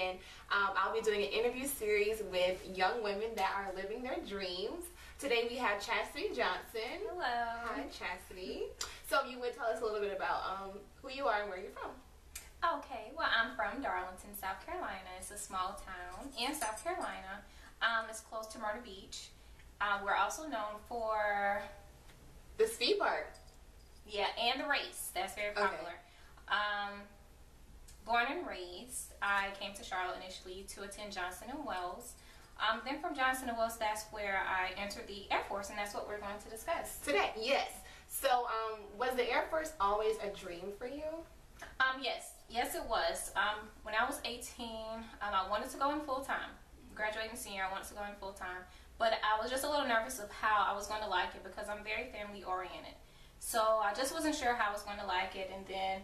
and I'll be doing an interview series with young women that are living their dreams. Today we have Chassity Johnson. Hello. Hi, Chassity. So you would tell us a little bit about who you are and where you're from. Okay, well, I'm from Darlington, South Carolina. It's a small town in South Carolina. It's close to Myrtle Beach. We're also known for the speed park. Yeah, and the race. That's very popular. Okay. Born and raised, I came to Charlotte initially to attend Johnson & Wells. Then from Johnson & Wells, that's where I entered the Air Force, and that's what we're going to discuss today. Yes. So, was the Air Force always a dream for you? Yes, it was. When I was 18, I wanted to go in full time. Graduating senior, I wanted to go in full time, but I was just a little nervous of how I was going to like it because I'm very family oriented. So I just wasn't sure how I was going to like it, and then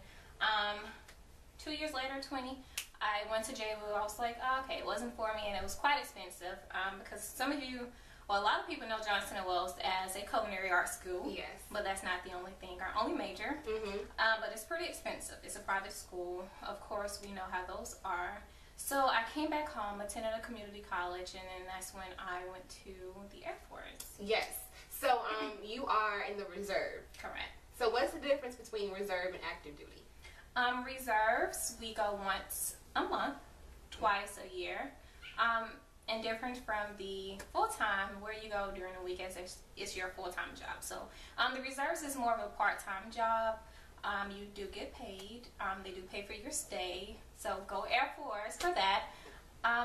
2 years later, 20, I went to JWU. I was like, oh, okay, it wasn't for me, and it was quite expensive because some of you, well, a lot of people know Johnson & Wells as a culinary arts school. Yes. But that's not the only thing, our only major. But it's pretty expensive. It's a private school. Of course, we know how those are. So I came back home, attended a community college, and then that's when I went to the Air Force. Yes. So you are in the reserve. Correct. So what's the difference between reserve and active duty? Reserves, we go once a month, twice a year. And different from the full-time where you go during the week as it's your full-time job. So the reserves is more of a part-time job. You do get paid. They do pay for your stay. So go Air Force for that.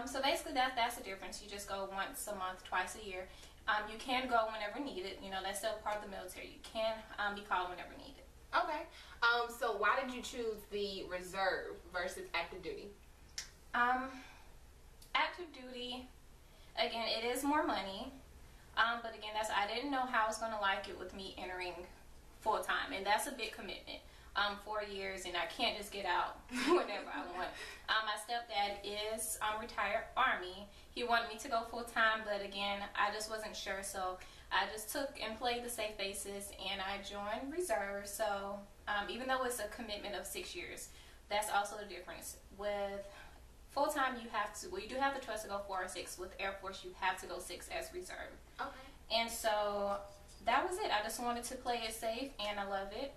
So basically that's the difference. You just go once a month, twice a year. You can go whenever needed. You know, that's still part of the military. You can be called whenever needed. Okay. So why did you choose the reserve versus active duty? Active duty, again, it is more money. But again, I didn't know how I was going to like it with me entering full time, and that's a big commitment. 4 years, and I can't just get out whenever I want. My stepdad is retired Army. He wanted me to go full time, but again, I just wasn't sure, so I just took and played the safe basis, and I joined reserve. So even though it's a commitment of 6 years, that's also the difference. With full time, you have to, well, you do have the choice to go 4 or 6. With Air Force, you have to go 6 as reserve. Okay. And so that was it. I just wanted to play it safe, and I love it.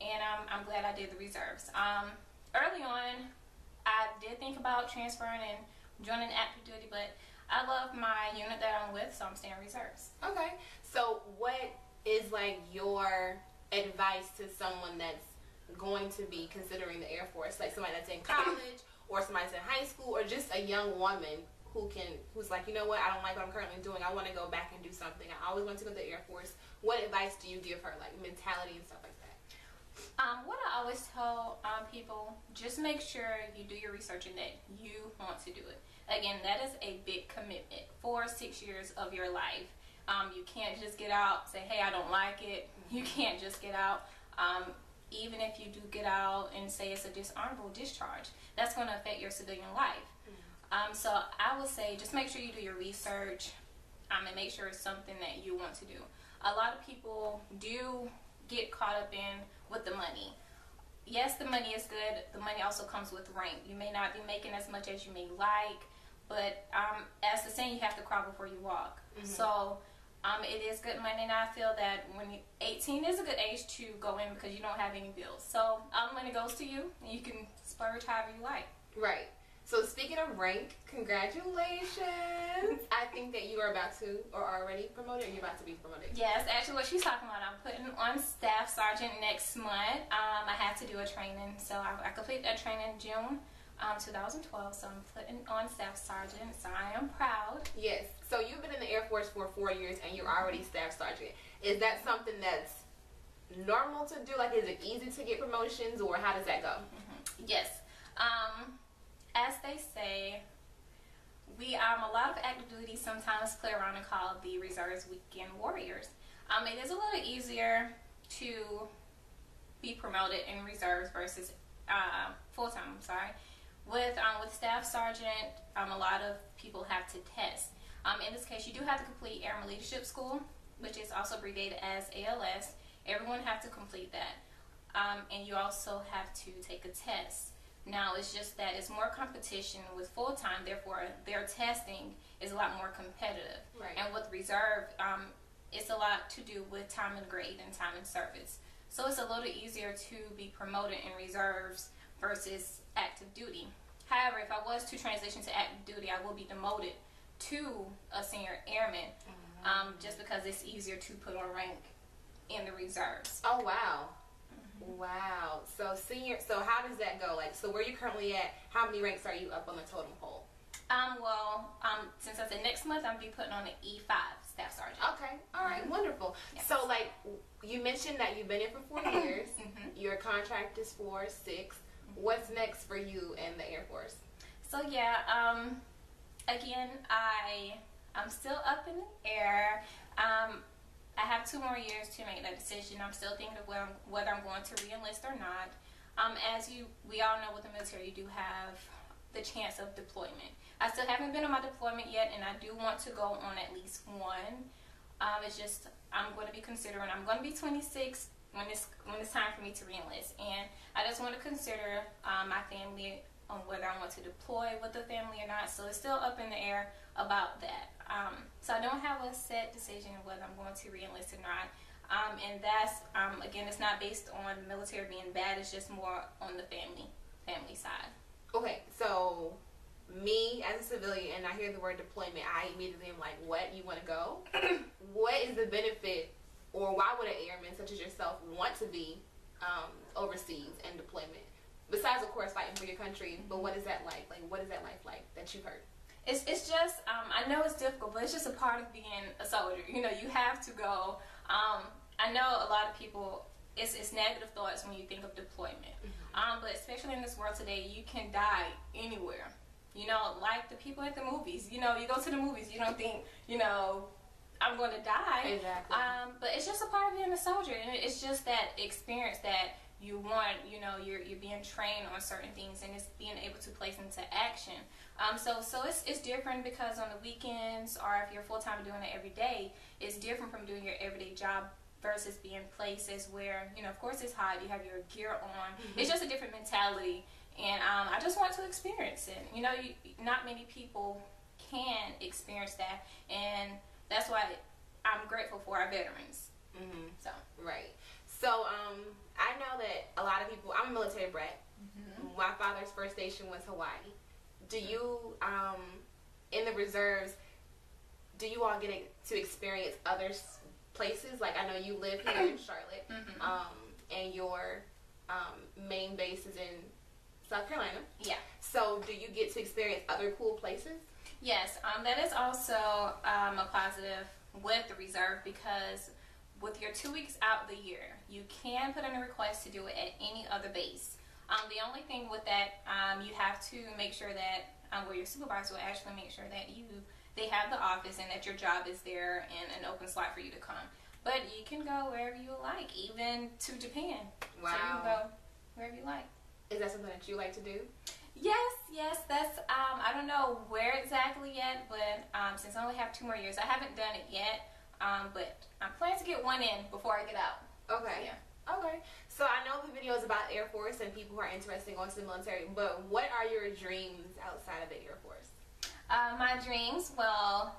And I'm glad I did the reserves. Early on, I did think about transferring and joining active duty, but I love my unit that I'm with, so I'm staying reserves. Okay. So what is like your advice to someone that's going to be considering the Air Force, like somebody that's in college or somebody that's in high school, or just a young woman who's like, you know what, I don't like what I'm currently doing, I want to go back and do something, I always want to go to the Air Force. What advice do you give her, like mentality and stuff like that? What I always tell people, just make sure you do your research and that you want to do it. Again, that is a big commitment for 6 years of your life. You can't just get out, say, hey, I don't like it. You can't just get out. Even if you do get out and say it's a dishonorable discharge, that's going to affect your civilian life. So I would say just make sure you do your research and make sure it's something that you want to do. A lot of people do get caught up in with the money. Yes, the money is good. The money also comes with rank. You may not be making as much as you may like, but as the saying, you have to crawl before you walk. So it is good money, and I feel that when 18 is a good age to go in because you don't have any bills. So all the money goes to you, and you can splurge however you like. Right. So speaking of rank, congratulations. I think that you are about to, or already promoted, or you're about to be promoted. Yes, actually what she's talking about, I'm putting on Staff Sergeant next month. I had to do a training, so I completed that training in June 2012, so I'm putting on Staff Sergeant, so I am proud. Yes, so you've been in the Air Force for 4 years and you're already Staff Sergeant. Is that something that's normal to do? Like, is it easy to get promotions, or how does that go? Yes. As they say, we a lot of active duty sometimes play around and call the reserves weekend warriors. It is a little easier to be promoted in reserves versus full-time. I'm sorry. With Staff Sergeant, a lot of people have to test. In this case, you do have to complete Airman Leadership School, which is also abbreviated as ALS. Everyone have to complete that. And you also have to take a test. Now it's just that it's more competition with full-time, therefore their testing is a lot more competitive. Right. And with reserve, it's a lot to do with time and grade and time and service. So it's a little easier to be promoted in reserves versus active duty. However, if I was to transition to active duty, I will be demoted to a senior airman, just because it's easier to put on rank in the reserves. Oh, wow. Wow. So senior, so how does that go? Like, so where you currently at, how many ranks are you up on the totem pole? Since I said next month, I'm going to be putting on an E5 staff sergeant. Okay. All right. Wonderful. Yes. So, like, you mentioned that you've been in for 4 years. Your contract is for 6. What's next for you in the Air Force? So, yeah, again, I'm still up in the air. I have 2 more years to make that decision. I'm still thinking of whether I'm going to re-enlist or not. As we all know, with the military, you do have the chance of deployment. I still haven't been on my deployment yet, and I do want to go on at least one. It's just I'm going to be considering. I'm going to be 26 when it's time for me to re-enlist, and I just want to consider my family on whether I want to deploy with the family or not. So it's still up in the air about that. So I don't have a set decision of whether I'm going to re-enlist or not. And that's again, it's not based on the military being bad. It's just more on the family side. Okay, so me as a civilian, and I hear the word deployment, I immediately am like, what? You want to go? What is the benefit, or why would an airman such as yourself want to be overseas and deployment? Besides, of course, fighting for your country, but what is that like? Like, what is that life like that you've heard? It's just, I know it's difficult, but it's just a part of being a soldier. You know, you have to go. I know a lot of people, it's negative thoughts when you think of deployment. But especially in this world today, you can die anywhere. You know, like the people at the movies. You know, you go to the movies, you don't think, you know, I'm going to die. Exactly. But it's just a part of being a soldier. And it's just that experience that you want, you know, you're being trained on certain things, and it's being able to place into action. So it's different because on the weekends, or if you're full-time doing it every day, it's different from doing your everyday job versus being places where, you know, of course it's hot, you have your gear on. It's just a different mentality, and I just want to experience it. You know, not many people can experience that, and that's why I'm grateful for our veterans. So right. So I know that a lot of people, I'm a military brat. My father's first station was Hawaii. Do you, in the reserves, do you all get to experience other places? Like, I know you live here in Charlotte, and your main base is in South Carolina. Yeah. So do you get to experience other cool places? Yes, that is also a positive with the reserve, because with your 2 weeks out the year, you can put in a request to do it at any other base. The only thing with that, you have to make sure that, where your supervisor will actually make sure that they have the office and that your job is there and an open slot for you to come. But you can go wherever you like, even to Japan. Wow. So you can go wherever you like. Is that something that you like to do? Yes, that's, I don't know where exactly yet, but since I only have 2 more years, I haven't done it yet, but I'm planning to get one in before I get out. Okay. Yeah. Okay. So I know the video is about Air Force and people who are interested in going to the military, but what are your dreams outside of the Air Force? My dreams, well,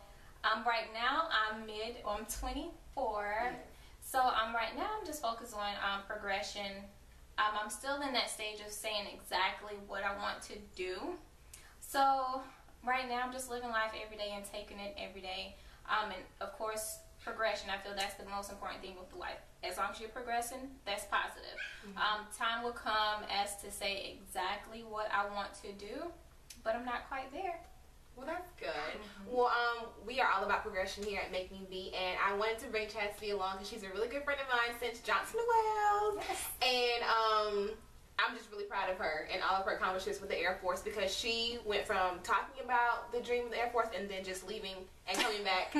right now I'm 24. Yes. So right now I'm just focused on progression. I'm still in that stage of saying exactly what I want to do. So right now I'm just living life every day and taking it every day. And of course, progression, I feel that's the most important thing with life. As long as you're progressing, that's positive. Time will come as to say exactly what I want to do, but I'm not quite there. Well, that's good. Well, we are all about progression here at Make Me Be, and I wanted to bring Chassity along because she's a really good friend of mine since Johnson Wells. Yes. And I'm just really proud of her and all of her accomplishments with the Air Force, because she went from talking about the dream of the Air Force and then just leaving and coming back.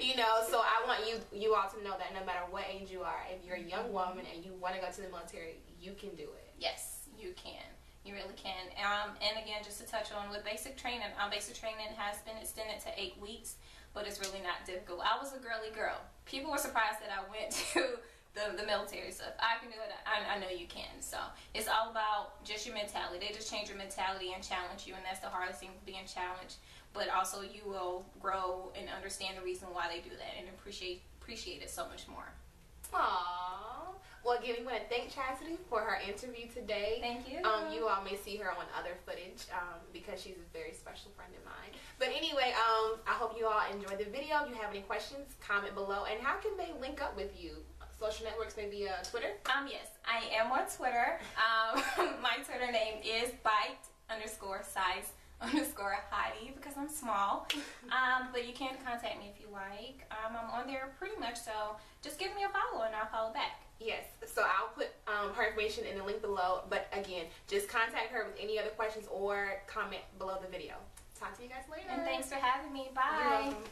You know, so I want you all to know that no matter what age you are, if you're a young woman and you want to go to the military, you can do it. Yes, you can. You really can. And again, just to touch on with basic training, basic training has been extended to 8 weeks, but it's really not difficult. I was a girly girl. People were surprised that I went to the military stuff. I can do it. I know you can. So it's all about just your mentality. They just change your mentality and challenge you, and that's the hardest thing, being challenged. But also you will grow and understand the reason why they do that and appreciate it so much more. Aww. Well, again, we want to thank Chassity for her interview today. Thank you. You all may see her on other footage because she's a very special friend of mine. But anyway, I hope you all enjoyed the video. If you have any questions, comment below. And how can they link up with you? Social networks, maybe Twitter? Yes, I am on Twitter. My Twitter name is bite_size_Heidi because I'm small. But you can contact me if you like. I'm on there pretty much, so just give me a follow and I'll follow back. Yes, so I'll put her information in the link below. But again, just contact her with any other questions or comment below the video. Talk to you guys later. And thanks for having me. Bye. You're welcome.